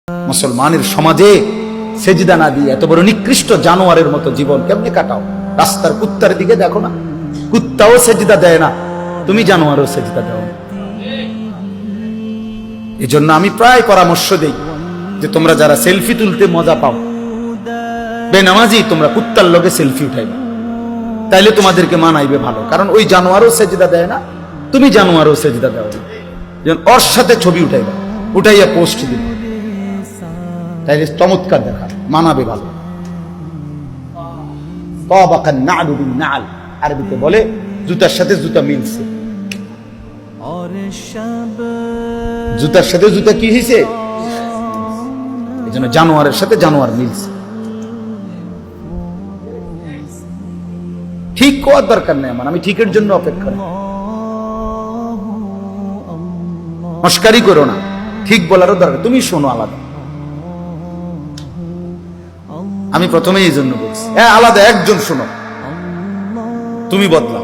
মুসলমানের সমাজে সেজদা না দিয়ে এত বড় নিকৃষ্ট জানোয়ারের মতো জীবন কেমনে কাটাও? রাস্তার কুত্তার দিকে দেখো না, কুত্তাও সেজদা দেয় না, তুমি জানোয়ারও সেজদা দাও না। এই জন্য আমি প্রায় পরামর্শ দেই যে তোমরা যারা সেলফি তুলতে মজা পাও, বেনামাজি তোমরা কুত্তার লগে সেলফি উঠাইবে, তাইলে তোমাদেরকে মানাইবে ভালো। কারণ ওই জানোয়ারও সেজদা দেয় না, তুমি জানোয়ারও সেজদা দাও না। যেন ওর সাথে ছবি উঠাইবা, উঠাইয়া পোস্ট দিবে, তাইলে চমৎকার দেখা, মানাবে ভালো। তাবাকান না'লু বিন না'ল, আরবিতে বলে জুতার সাথে জুতা মিলছে। জুতার সাথে জুতা কি হয়েছে? এই জন্য জানোয়ারের সাথে জানোয়ার মিলছে। ঠিক হওয়ার দরকার নেই আমার, আমি ঠিকের জন্য অপেক্ষা করি। মস্কারি করো না, ঠিক বলারও দরকার, তুমি শোনো আলাদা। আমি প্রথমে এই জন্য বলছি, হ্যাঁ আলাদা একজন শোনো, তুমি বদলাও।